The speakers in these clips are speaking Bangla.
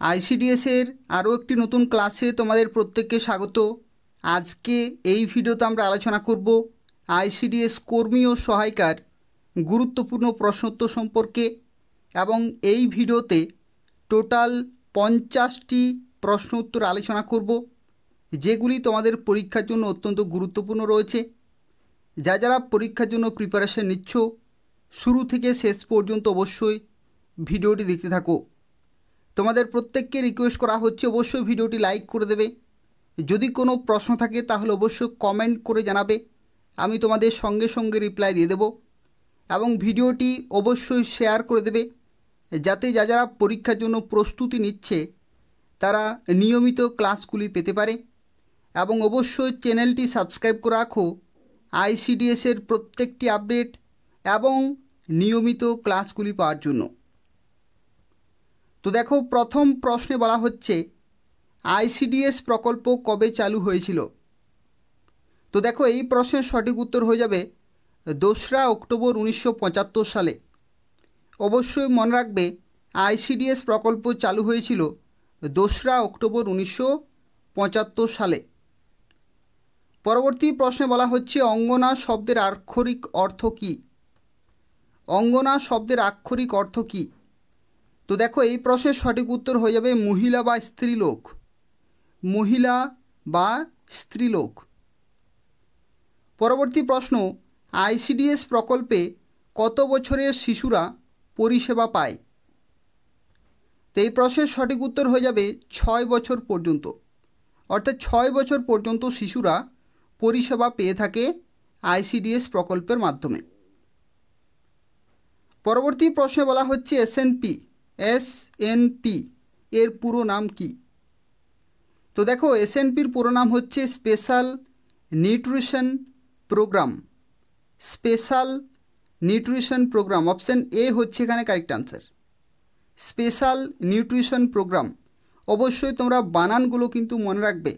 আইসিডিএসের আরও একটি নতুন ক্লাসে তোমাদের প্রত্যেককে স্বাগত। আজকে এই ভিডিওতে আমরা আলোচনা করব আইসিডিএস কর্মী ও সহায়িকার গুরুত্বপূর্ণ প্রশ্নোত্তর সম্পর্কে এবং এই ভিডিওতে টোটাল 50টি প্রশ্ন উত্তর আলোচনা করব, যেগুলি তোমাদের পরীক্ষার জন্য অত্যন্ত গুরুত্বপূর্ণ রয়েছে। যারা পরীক্ষার জন্য প্রিপারেশন নিচ্ছ, শুরু থেকে শেষ পর্যন্ত অবশ্যই ভিডিওটি দেখতে থাকো। তোমাদের প্রত্যেককে রিকোয়েস্ট করা হচ্ছে অবশ্যই ভিডিওটি লাইক করে দেবে। যদি কোনো প্রশ্ন থাকে তাহলে অবশ্যই কমেন্ট করে জানাবে, আমি তোমাদের সঙ্গে সঙ্গে রিপ্লাই দিয়ে দেব। এবং ভিডিওটি অবশ্যই শেয়ার করে দেবে, যাতে যারা পরীক্ষার জন্য প্রস্তুতি নিচ্ছে তারা নিয়মিত ক্লাসগুলি পেতে পারে। এবং অবশ্যই চ্যানেলটি সাবস্ক্রাইব করে রাখো আইসিডিএসের প্রত্যেকটি আপডেট এবং নিয়মিত ক্লাসগুলি পাওয়ার জন্য। তো দেখো, প্রথম প্রশ্নে বলা হচ্ছে আইসিডিএস প্রকল্প কবে চালু হয়েছিল। তো দেখো, এই প্রশ্নের সঠিক উত্তর হয়ে যাবে 2রা অক্টোবর 1975 সালে। অবশ্যই মনে রাখবে, আইসিডিএস প্রকল্প চালু হয়েছিল 2রা অক্টোবর 1975 সালে। পরবর্তী প্রশ্নে বলা হচ্ছে অঙ্গনা শব্দের আক্ষরিক অর্থ কী। অঙ্গনা শব্দের আক্ষরিক অর্থ কী? তো দেখো, এই প্রশ্নের সঠিক উত্তর হয়ে যাবে মহিলা বা স্ত্রীলোক। মহিলা বা স্ত্রীলোক। পরবর্তী প্রশ্ন, আইসিডিএস প্রকল্পে কত বছরের শিশুরা পরিষেবা পায়? তো এই প্রশ্নের সঠিক উত্তর হয়ে যাবে 6 বছর পর্যন্ত। অর্থাৎ 6 বছর পর্যন্ত শিশুরা পরিষেবা পেয়ে থাকে আইসিডিএস প্রকল্পের মাধ্যমে। পরবর্তী প্রশ্নে বলা হচ্ছে এসএনপি এর পুরো নাম কি? তো দেখো, এসএনপির পুরো নাম হচ্ছে special nutrition programme. Special nutrition programme, option A হচ্ছে এখানে correct answer. Special nutrition programme. অবশ্যই তোমরা বানানগুলো কিন্তু মনে রাখবে,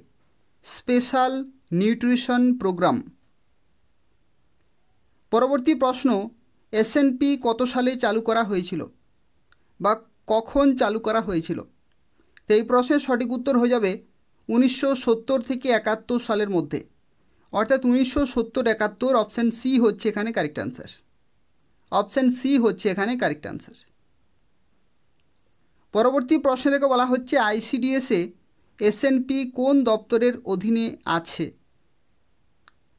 স্পেশাল নিউট্রিশন প্রোগ্রাম। পরবর্তী প্রশ্ন, এসএনপি কত সালে চালু করা হয়েছিল বা কখন চালু করা হয়েছিল? তো এই প্রশ্নের সঠিক উত্তর হয়ে যাবে 1970 থেকে 71 সালের মধ্যে। অর্থাৎ 1970-71, অপশান সি হচ্ছে এখানে কারেক্ট আনসার। অপশান সি হচ্ছে এখানে কারেক্ট আনসার। পরবর্তী প্রশ্ন থেকে বলা হচ্ছে আইসিডিএসে এসএনপি কোন দপ্তরের অধীনে আছে?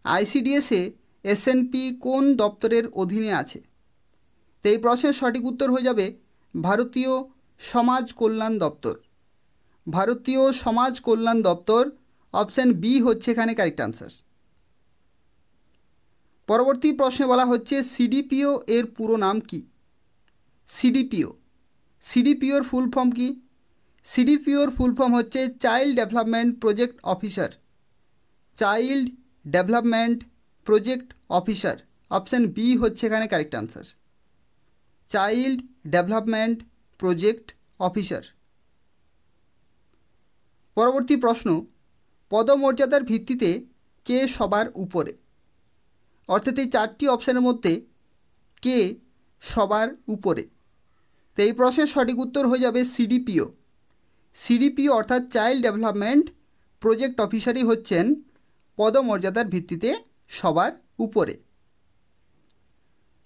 আইসিডিএসে এসএনপি কোন দপ্তরের অধীনে আছে? তো এই প্রশ্নের সঠিক উত্তর হয়ে যাবে ভারতীয় সমাজ কল্যাণ দপ্তর। ভারতীয় সমাজ কল্যাণ দপ্তর, অপশান বি হচ্ছে এখানে কারেক্ট আনসার। পরবর্তী প্রশ্নে বলা হচ্ছে সিডিপিও এর পুরো নাম কি? সিডিপিও। সিডিপিওর ফুল ফর্ম কি? সিডিপিওর ফুল ফর্ম হচ্ছে child development project officer. Child development project officer, option B হচ্ছে এখানে correct answer. Child development project officer. পরবর্তী প্রশ্ন, পদমর্যাদার ভিত্তিতে কে সবার উপরে? অর্থাৎ এই 4টি অপশানের মধ্যে কে সবার উপরে? তো এই প্রশ্নের সঠিক উত্তর হয়ে যাবে সিডিপিও। সিডিপিও অর্থাৎ চাইল্ড ডেভেলপমেন্ট প্রজেক্ট অফিসারই হচ্ছেন পদমর্যাদার ভিত্তিতে সবার উপরে।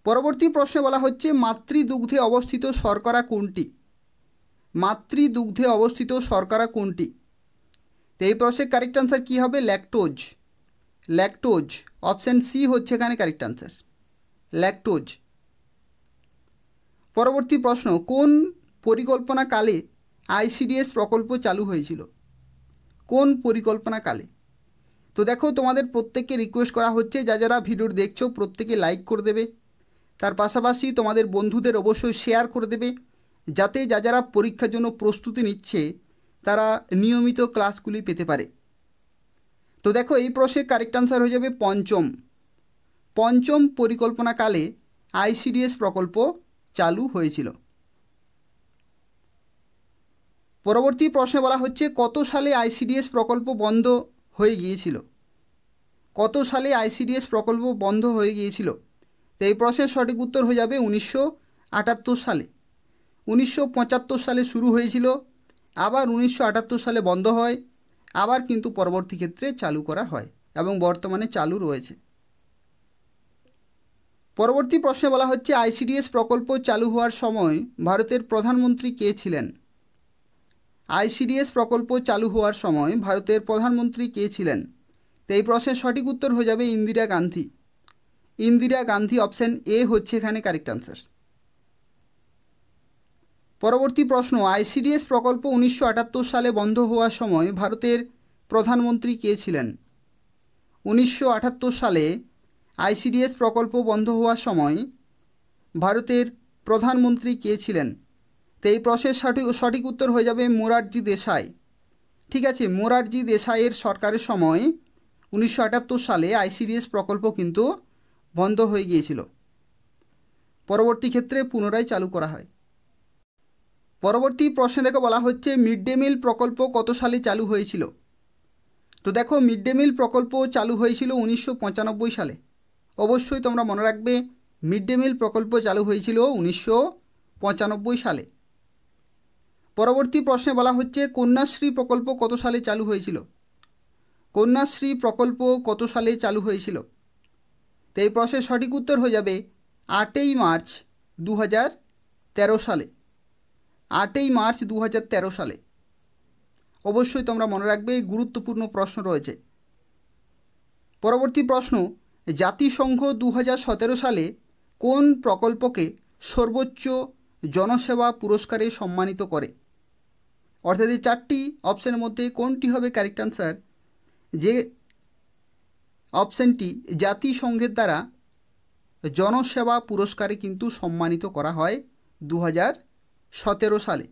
পরবর্তী প্রশ্নে বলা হচ্ছে মাতৃদুগ্ধে অবস্থিত শর্করা কোনটি? মাতৃদুগ্ধে অবস্থিত শর্করা কোনটি? তো এই প্রশ্নের কারেক্ট আনসার কী হবে? ল্যাকটোজ। ল্যাকটোজ, অপশান সি হচ্ছে এখানে কারেক্ট আনসার। ল্যাকটোজ। পরবর্তী প্রশ্ন, কোন পরিকল্পনাকালে আইসিডিএস প্রকল্প চালু হয়েছিল? কোন পরিকল্পনাকালে? তো দেখো, তোমাদের প্রত্যেককে রিকোয়েস্ট করা হচ্ছে যারা ভিডিওটি দেখছো প্রত্যেকে লাইক করে দেবে। তার পাশাপাশি তোমাদের বন্ধুদের অবশ্যই শেয়ার করে দেবে, যাতে যারা পরীক্ষার জন্য প্রস্তুতি নিচ্ছে তারা নিয়মিত ক্লাসগুলি পেতে পারে। তো দেখো, এই প্রশ্নের কারেক্ট আনসার হয়ে যাবে পঞ্চম। পঞ্চম পরিকল্পনাকালে আইসিডিএস প্রকল্প চালু হয়েছিল। পরবর্তী প্রশ্নে বলা হচ্ছে কত সালে আইসিডিএস প্রকল্প বন্ধ হয়ে গিয়েছিল? কত সালে আইসিডিএস প্রকল্প বন্ধ হয়ে গিয়েছিল? তো এই প্রশ্নের সঠিক উত্তর হয়ে যাবে 1978 সালে। 1975 সালে শুরু হয়েছিল আবার 1978 সালে বন্ধ হয়, আবার কিন্তু পরবর্তী ক্ষেত্রে চালু করা হয় এবং বর্তমানে চালু রয়েছে। পরবর্তী প্রশ্নে বলা হচ্ছে আইসিডিএস প্রকল্প চালু হওয়ার সময় ভারতের প্রধানমন্ত্রী কে ছিলেন? আইসিডিএস প্রকল্প চালু হওয়ার সময় ভারতের প্রধানমন্ত্রী কে ছিলেন? তো এই প্রশ্নের সঠিক উত্তর হয়ে যাবে ইন্দিরা গান্ধী। ইন্দিরা গান্ধী, অপশন এ হচ্ছে এখানে কারেক্ট আনসার। পরবর্তী প্রশ্ন আইসিডিএস প্রকল্প 1978 সালে বন্ধ হওয়ার সময় ভারতের প্রধানমন্ত্রী কে ছিলেন? 1978 সালে আইসিডিএস প্রকল্প বন্ধ হওয়ার সময় ভারতের প্রধানমন্ত্রী কে ছিলেন? তো এই প্রশ্নের সঠিক উত্তর হয়ে যাবে মোরারজি দেশাই। ঠিক আছে, মোরারজি দেশাইয়ের সরকারের সময় 1978 সালে আইসিডিএস প্রকল্প কিন্তু বন্ধ হয়ে গিয়েছিল, পরবর্তী ক্ষেত্রে পুনরায় চালু করা হয়। পরবর্তী প্রশ্নে দেখো বলা হচ্ছে মিড ডে মিল প্রকল্প কত সালে চালু হয়েছিল? তো দেখো মিড ডে মিল প্রকল্প চালু হয়েছিল 1995 সালে। অবশ্যই তোমরা মনে রাখবে মিড ডে মিল প্রকল্প চালু হয়েছিল 1995 সালে। পরবর্তী প্রশ্নে বলা হচ্ছে কন্যাশ্রী প্রকল্প কত সালে চালু হয়েছিল? কন্যাশ্রী প্রকল্প কত সালে চালু হয়েছিল? তো এই প্রশ্নের সঠিক উত্তর হয়ে যাবে 8ই মার্চ 2013 সালে। 8ই মার্চ 2013 সালে। অবশ্যই তোমরা মনে রাখবে গুরুত্বপূর্ণ প্রশ্ন রয়েছে। পরবর্তী প্রশ্ন জাতিসংঘ 2017 সালে কোন প্রকল্পকে সর্বোচ্চ জনসেবা পুরস্কারে সম্মানিত করে? অর্থাৎ এই 4টি অপশনের মধ্যে কোনটি হবে কারেক্ট আনসার? যে অপশনটি জাতিসংঘের দ্বারা জনসেবা পুরস্কারে কিন্তু সম্মানিত করা হয় 2017 সালে।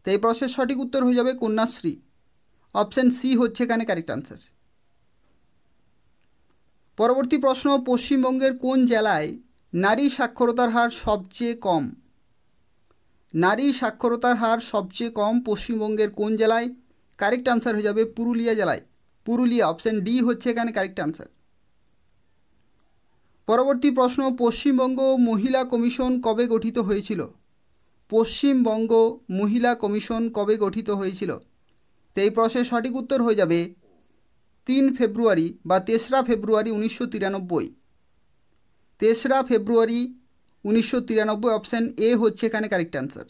তো এই প্রশ্নের সঠিক উত্তর হয়ে যাবে কন্যাশ্রী। অপশন সি হচ্ছে এখানে কারেক্ট আনসার। পরবর্তী প্রশ্ন পশ্চিমবঙ্গের কোন জেলায় নারী সাক্ষরতার হার সবচেয়ে কম? নারী সাক্ষরতার হার সবচেয়ে কম পশ্চিমবঙ্গের কোন জেলায়? কারেক্ট আনসার হয়ে যাবে পুরুলিয়া জেলায়। পুরুলিয়া, অপশন ডি হচ্ছে এখানে কারেক্ট আনসার। পরবর্তী প্রশ্ন পশ্চিমবঙ্গ মহিলা কমিশন কবে গঠিত হয়েছিল? পশ্চিমবঙ্গ মহিলা কমিশন কবে গঠিত হয়েছিল? তো এই প্রশ্নের সঠিক উত্তর হয়ে যাবে 3 ফেব্রুয়ারি বা 3রা ফেব্রুয়ারি 1993। 3রা ফেব্রুয়ারি 1993, অপশান এ হচ্ছে এখানে কারেক্ট আনসার।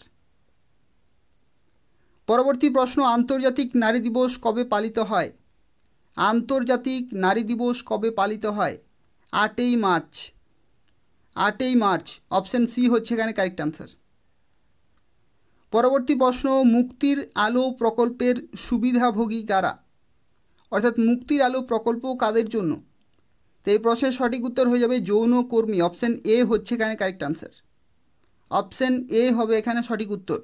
পরবর্তী প্রশ্ন আন্তর্জাতিক নারী দিবস কবে পালিত হয়? আন্তর্জাতিক নারী দিবস কবে পালিত হয়? 8ই মার্চ। 8ই মার্চ, অপশান সি হচ্ছে এখানে কারেক্ট আনসার। পরবর্তী প্রশ্ন মুক্তির আলো প্রকল্পের সুবিধাভোগী কারা? অর্থাৎ মুক্তির আলো প্রকল্প কাদের জন্য? তো এই প্রশ্নের সঠিক উত্তর হয়ে যাবে যৌনকর্মী। অপশান এ হচ্ছে এখানে কারেক্ট আনসার। অপশান এ হবে এখানে সঠিক উত্তর।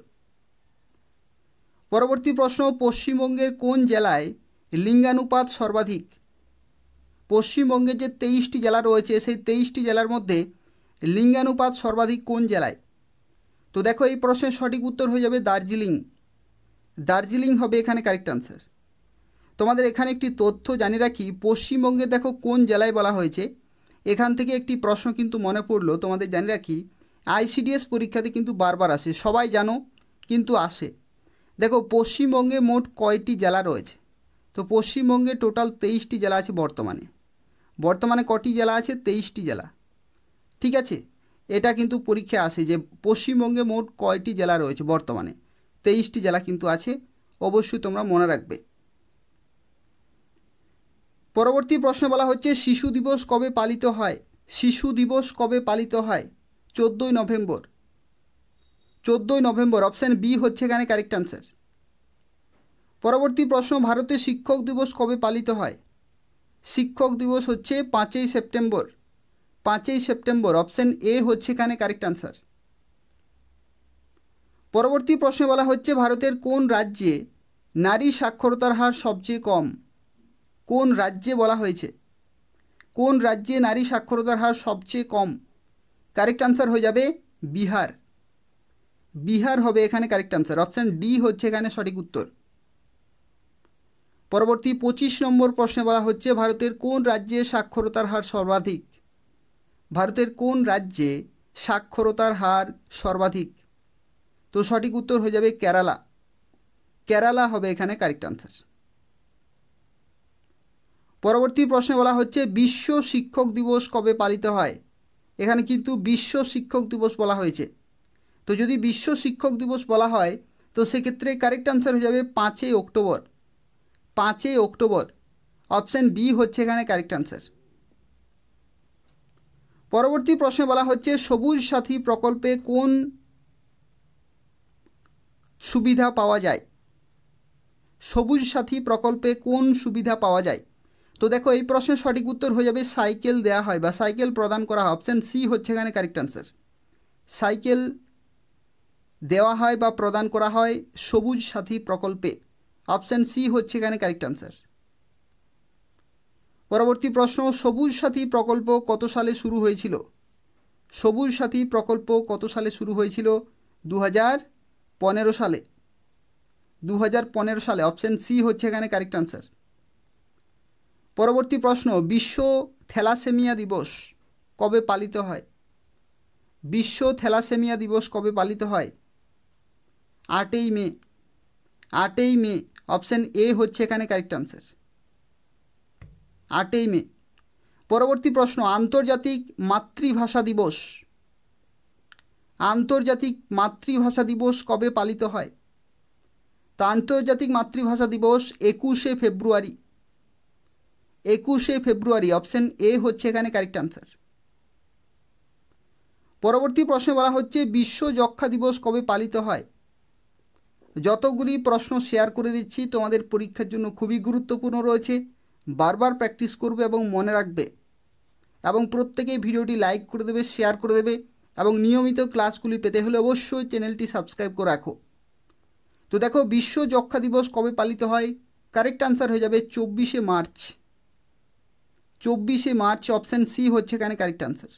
পরবর্তী প্রশ্ন পশ্চিমবঙ্গের কোন জেলায় লিঙ্গানুপাত সর্বাধিক? পশ্চিমবঙ্গের যে 23টি জেলা রয়েছে সেই 23টি জেলার মধ্যে লিঙ্গানুপাত সর্বাধিক কোন জেলায়? তো দেখো এই প্রশ্নের সঠিক উত্তর হয়ে যাবে দার্জিলিং। দার্জিলিং হবে এখানে কারেক্ট আনসার। তোমাদের এখানে একটি তথ্য জানিয়ে রাখি, পশ্চিমবঙ্গে দেখো কোন জেলায় বলা হয়েছে, এখান থেকে একটি প্রশ্ন কিন্তু মনে পড়লো। তোমাদের জানিয়ে রাখি আইসিডিএস পরীক্ষাতে কিন্তু বারবার আসে, সবাই জানো কিন্তু আসে। দেখো পশ্চিমবঙ্গে মোট কয়টি জেলা রয়েছে? তো পশ্চিমবঙ্গে টোটাল 23টি জেলা আছে বর্তমানে কটি জেলা আছে? 23টি জেলা। ঠিক আছে, এটা কিন্তু পরীক্ষায় আসে যে পশ্চিমবঙ্গে মোট কয়টি জেলা রয়েছে। বর্তমানে 23টি জেলা কিন্তু আছে, অবশ্যই তোমরা মনে রাখবে। পরবর্তী প্রশ্নে বলা হচ্ছে শিশু দিবস কবে পালিত হয়? শিশু দিবস কবে পালিত হয়? 14ই নভেম্বর। 14ই নভেম্বর, অপশান বি হচ্ছে এখানে কারেক্ট আনসার। পরবর্তী প্রশ্ন ভারতে শিক্ষক দিবস কবে পালিত হয়? শিক্ষক দিবস হচ্ছে 5ই সেপ্টেম্বর। 5ই সেপ্টেম্বর, অপশান এ হচ্ছে এখানে কারেক্ট আনসার। পরবর্তী প্রশ্নে বলা হচ্ছে ভারতের কোন রাজ্যে নারী সাক্ষরতার হার সবচেয়ে কম? কোন রাজ্যে বলা হয়েছে? কোন রাজ্যে নারী সাক্ষরতার হার সবচেয়ে কম? কারেক্ট আনসার হয়ে যাবে বিহার। বিহার হবে এখানে কারেক্ট আনসার। অপশান ডি হচ্ছে এখানে সঠিক উত্তর। পরবর্তী 25 নম্বর প্রশ্নে বলা হচ্ছে ভারতের কোন রাজ্যে সাক্ষরতার হার সর্বাধিক? ভারতের কোন রাজ্যে সাক্ষরতার হার সর্বাধিক? তো সঠিক উত্তর হয়ে যাবে কেরালা। কেরালা হবে এখানে কারেক্ট আনসার। পরবর্তী প্রশ্নে বলা হচ্ছে বিশ্ব শিক্ষক দিবস কবে পালিত হয়। এখানে কিন্তু বিশ্ব শিক্ষক দিবস বলা হয়েছে, তো যদি বিশ্ব শিক্ষক দিবস বলা হয় তো সেক্ষেত্রে কারেক্ট আনসার হয়ে যাবে 5ই অক্টোবর। 5ই অক্টোবর, অপশান বি হচ্ছে এখানে কারেক্ট আনসার। পরবর্তী প্রশ্নে বলা হচ্ছে সবুজ সাথী প্রকল্পে কোন সুবিধা পাওয়া যায়। সবুজ সাথী প্রকল্পে কোন সুবিধা পাওয়া যায়। তো দেখো এই প্রশ্নের সঠিক উত্তর হয়ে যাবে সাইকেল দেওয়া হয় বা সাইকেল প্রদান করা হয়। অপশান সি হচ্ছে এখানে কারেক্ট আনসার। সাইকেল দেওয়া হয় বা প্রদান করা হয় সবুজ সাথী প্রকল্পে। অপশান সি হচ্ছে এখানে কারেক্ট আনসার। পরবর্তী প্রশ্ন সবুজ সাথী প্রকল্প কত সালে শুরু হয়েছিল। সবুজ সাথী প্রকল্প কত সালে শুরু হয়েছিল। 2015 সালে। 2015 সালে, অপশান সি হচ্ছে এখানে কারেক্ট আনসার। পরবর্তী প্রশ্ন বিশ্ব থ্যালাসেমিয়া দিবস কবে পালিত হয়। বিশ্ব থ্যালাসেমিয়া দিবস কবে পালিত হয়। 8ই মে। 8ই মে, অপশান এ হচ্ছে এখানে কারেক্ট আনসার। 8ই মে। পরবর্তী প্রশ্ন আন্তর্জাতিক মাতৃভাষা দিবস। আন্তর্জাতিক মাতৃভাষা দিবস কবে পালিত হয়। তো আন্তর্জাতিক মাতৃভাষা দিবস 21শে ফেব্রুয়ারি। 21শে ফেব্রুয়ারি, অপশান এ হচ্ছে এখানে কারেক্ট আনসার। পরবর্তী প্রশ্নে বলা হচ্ছে বিশ্ব যক্ষ্মা দিবস কবে পালিত হয়। যতগুলি প্রশ্ন শেয়ার করে দিচ্ছি তোমাদের পরীক্ষার জন্য খুবই গুরুত্বপূর্ণ রয়েছে, বারবার প্র্যাকটিস করবে এবং মনে রাখবে, এবং প্রত্যেকেই ভিডিওটি লাইক করে দেবে, শেয়ার করে দেবে, এবং নিয়মিত ক্লাসগুলি পেতে হলে অবশ্যই চ্যানেলটি সাবস্ক্রাইব করে রাখো। তো দেখো বিশ্ব যক্ষ্মা দিবস কবে পালিত হয়। কারেক্ট আনসার হয়ে যাবে 24শে মার্চ। 24শে মার্চ, অপশান সি হচ্ছে এখানে কারেক্ট আনসার।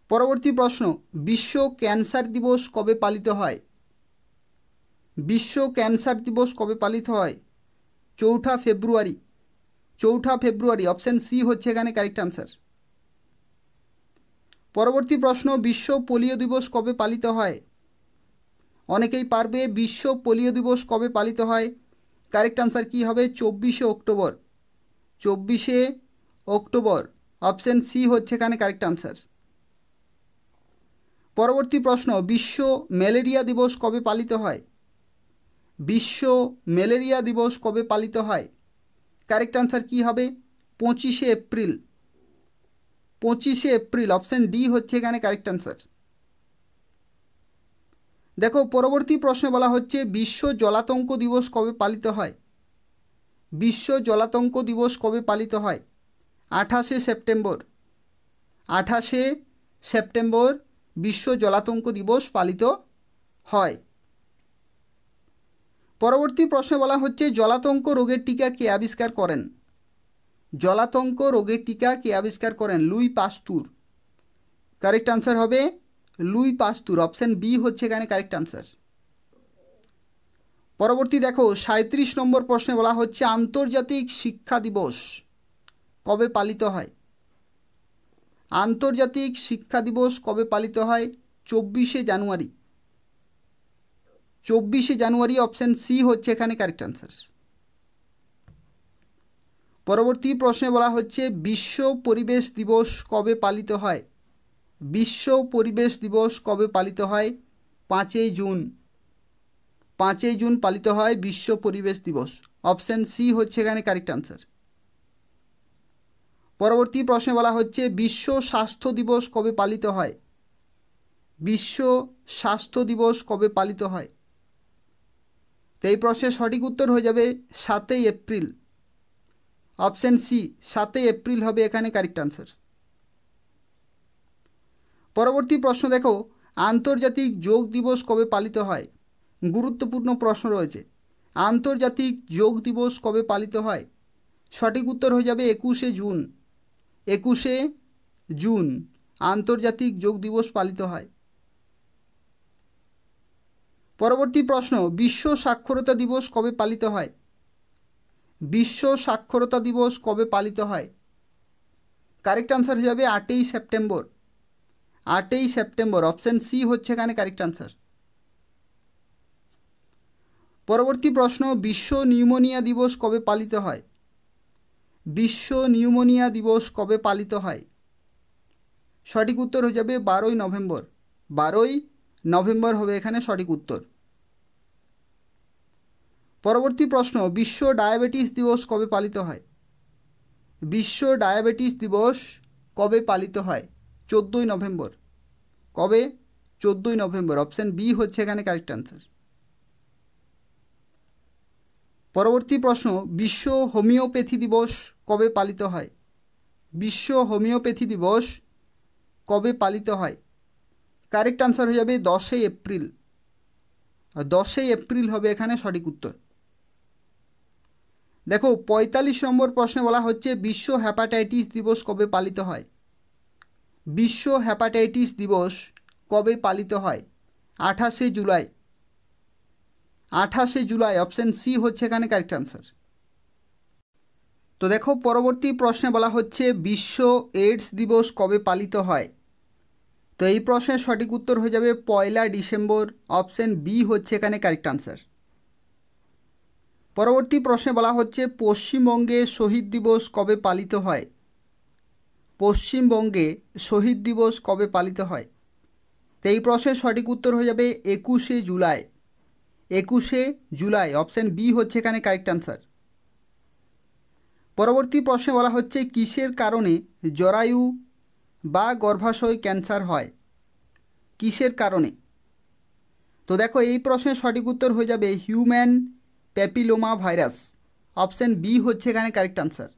পরবর্তী প্রশ্ন বিশ্ব ক্যান্সার দিবস কবে পালিত হয়। বিশ্ব ক্যান্সার দিবস কবে পালিত হয়। 4ঠা ফেব্রুয়ারি। 4ঠা ফেব্রুয়ারি, অপশান সি হচ্ছে এখানে কারেক্ট আনসার। পরবর্তী প্রশ্ন বিশ্ব পোলিও দিবস কবে পালিত হয়। অনেকেই পারবে, বিশ্ব পোলিও দিবস কবে পালিত হয়। কারেক্ট আনসার কি হবে 24শে অক্টোবর। 24শে অক্টোবর, অপশান সি হচ্ছে এখানে কারেক্ট আনসার। পরবর্তী প্রশ্ন বিশ্ব ম্যালেরিয়া দিবস কবে পালিত হয়। বিশ্ব ম্যালেরিয়া দিবস কবে পালিত হয়। কারেক্ট আনসার কি হবে 25শে এপ্রিল। 25শে এপ্রিল, অপশান ডি হচ্ছে এখানে কারেক্ট আনসার। দেখো পরবর্তী প্রশ্নে বলা হচ্ছে বিশ্ব জলাতঙ্ক দিবস কবে পালিত হয়। বিশ্ব জলাতঙ্ক দিবস কবে পালিত হয়। 28শে সেপ্টেম্বর। 28শে সেপ্টেম্বর বিশ্ব জলাতঙ্ক দিবস পালিত হয়। পরবর্তী প্রশ্নে বলা হচ্ছে জলাতঙ্ক রোগের টিকা কে আবিষ্কার করেন। জলাতঙ্ক রোগের টিকা কে আবিষ্কার করেন। লুই পাস্তুর। কারেক্ট আনসার হবে লুই পাস্তুর, অপশান বি হচ্ছে এখানে কারেক্ট আনসার। পরবর্তী দেখো 37 নম্বর প্রশ্নে বলা হচ্ছে আন্তর্জাতিক শিক্ষা দিবস কবে পালিত হয়। আন্তর্জাতিক শিক্ষা দিবস কবে পালিত হয়। 24শে জানুয়ারি। 24শে জানুয়ারি, অপশান সি হচ্ছে এখানে কারেক্ট আনসার। পরবর্তী প্রশ্নে বলা হচ্ছে বিশ্ব পরিবেশ দিবস কবে পালিত হয়। বিশ্ব পরিবেশ দিবস কবে পালিত হয়। 5ই জুন। 5ই জুন পালিত হয় বিশ্ব পরিবেশ দিবস, অপশান সি হচ্ছে এখানে কারেক্ট আনসার। পরবর্তী প্রশ্নে বলা হচ্ছে বিশ্ব স্বাস্থ্য দিবস কবে পালিত হয়। বিশ্ব স্বাস্থ্য দিবস কবে পালিত হয়। তো এই প্রশ্নের সঠিক উত্তর হয়ে যাবে 7ই এপ্রিল। অপশান সি 7ই এপ্রিল হবে এখানে কারেক্ট আনসার। পরবর্তী প্রশ্ন দেখো আন্তর্জাতিক যোগ দিবস কবে পালিত হয়। গুরুত্বপূর্ণ প্রশ্ন রয়েছে। আন্তর্জাতিক যোগ দিবস কবে পালিত হয়। সঠিক উত্তর হয়ে যাবে 21শে জুন। 21শে জুন আন্তর্জাতিক যোগ দিবস পালিত হয়। পরবর্তী প্রশ্ন বিশ্ব সাক্ষরতা দিবস কবে পালিত হয়। বিশ্ব সাক্ষরতা দিবস কবে পালিত হয়। কারেক্ট আনসার হয়ে যাবে 8ই সেপ্টেম্বর। 8ই সেপ্টেম্বর, অপশান সি হচ্ছে এখানে কারেক্ট আনসার। পরবর্তী প্রশ্ন, বিশ্ব নিউমোনিয়া দিবস কবে পালিত হয়? বিশ্ব নিউমোনিয়া দিবস কবে পালিত হয়? সঠিক উত্তর হয়ে যাবে 12ই নভেম্বর। 12ই নভেম্বর হবে এখানে সঠিক উত্তর। পরবর্তী প্রশ্ন, বিশ্ব ডায়াবেটিস দিবস কবে পালিত হয়? বিশ্ব ডায়াবেটিস দিবস কবে পালিত হয়? 14ই নভেম্বর। কবে? 14ই নভেম্বর। অপশান বি হচ্ছে এখানে কারেক্ট অ্যান্সার। পরবর্তী প্রশ্ন, বিশ্ব হোমিওপ্যাথি দিবস কবে পালিত হয়? বিশ্ব হোমিওপ্যাথি দিবস কবে পালিত হয়? কারেক্ট আনসার হয়ে যাবে 10ই এপ্রিল। 10ই এপ্রিল হবে এখানে সঠিক উত্তর। দেখো 45 নম্বর প্রশ্নে বলা হচ্ছে বিশ্ব হ্যাপাটাইটিস দিবস কবে পালিত হয়? বিশ্ব হ্যাপাটাইটিস দিবস কবে পালিত হয়? 28শে জুলাই। 28শে জুলাই। অপশান সি হচ্ছে এখানে কারেক্ট আনসার। তো দেখো পরবর্তী প্রশ্নে বলা হচ্ছে বিশ্ব এইডস দিবস কবে পালিত হয়? তো এই প্রশ্নের সঠিক উত্তর হয়ে যাবে 1 ডিসেম্বর। অপশান বি হচ্ছে এখানে কারেক্ট আনসার। পরবর্তী প্রশ্নে বলা হচ্ছে পশ্চিমবঙ্গে শহীদ দিবস কবে পালিত হয়? পশ্চিমবঙ্গে শহীদ দিবস কবে পালিত হয়? তো এই প্রশ্নের সঠিক উত্তর হয়ে যাবে 21শে জুলাই। 21শে জুলাই। অপশান বি হচ্ছে এখানে কারেক্ট আনসার। পরবর্তী প্রশ্নে বলা হচ্ছে কিসের কারণে জরায়ু বা গর্ভাশয় ক্যান্সার হয়? কিসের কারণে? তো দেখো এই প্রশ্নের সঠিক উত্তর হয়ে যাবে human papilloma virus. Option B হচ্ছে এখানে কারেক্ট আনসার।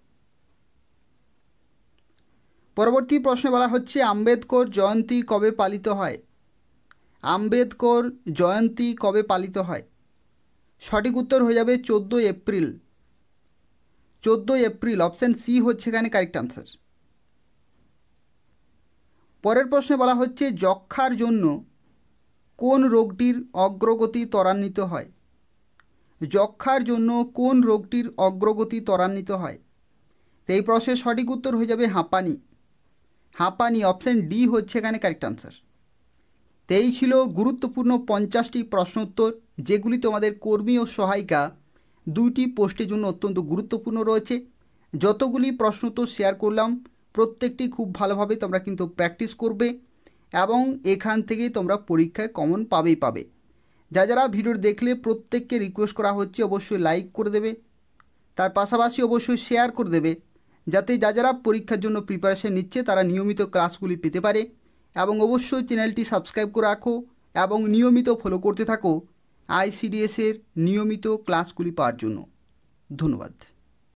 পরবর্তী প্রশ্নে বলা হচ্ছে আম্বেদকর জয়ন্তী কবে পালিত হয়? আম্বেদকর জয়ন্তী কবে পালিত হয়? সঠিক উত্তর হয়ে যাবে 14 এপ্রিল। 14 এপ্রিল। অপশান সি হচ্ছে এখানে কারেক্ট আনসার। পরের প্রশ্নে বলা হচ্ছে যক্ষ্মার জন্য কোন রোগটির অগ্রগতি ত্বরান্বিত হয়? যক্ষ্মার জন্য কোন রোগটির অগ্রগতি ত্বরান্বিত হয়? তো এই প্রশ্নের সঠিক উত্তর হয়ে যাবে হাঁপানি। হাঁপানি। অপশান ডি হচ্ছে এখানে কারেক্ট আনসার। তো এই ছিল গুরুত্বপূর্ণ 50টি প্রশ্নোত্তর, যেগুলি তোমাদের কর্মী ও সহায়িকা 2টি পোস্টের জন্য অত্যন্ত গুরুত্বপূর্ণ রয়েছে। যতগুলি প্রশ্নোত্তর শেয়ার করলাম প্রত্যেকটি খুব ভালোভাবে তোমরা কিন্তু প্র্যাকটিস করবে এবং এখান থেকেই তোমরা পরীক্ষায় কমন পাবে। যারা ভিডিও দেখলে প্রত্যেককে রিকোয়েস্ট করা হচ্ছে অবশ্যই লাইক করে দেবে, তার পাশাপাশি অবশ্যই শেয়ার করে দেবে, যাতে যারা পরীক্ষার জন্য প্রিপারেশন নিচ্ছে তারা নিয়মিত ক্লাসগুলি পেতে পারে। এবং অবশ্যই চ্যানেলটি সাবস্ক্রাইব করে রাখো এবং নিয়মিত ফলো করতে থাকো আইসিডিএসের নিয়মিত ক্লাসগুলি পাওয়ার জন্য। ধন্যবাদ।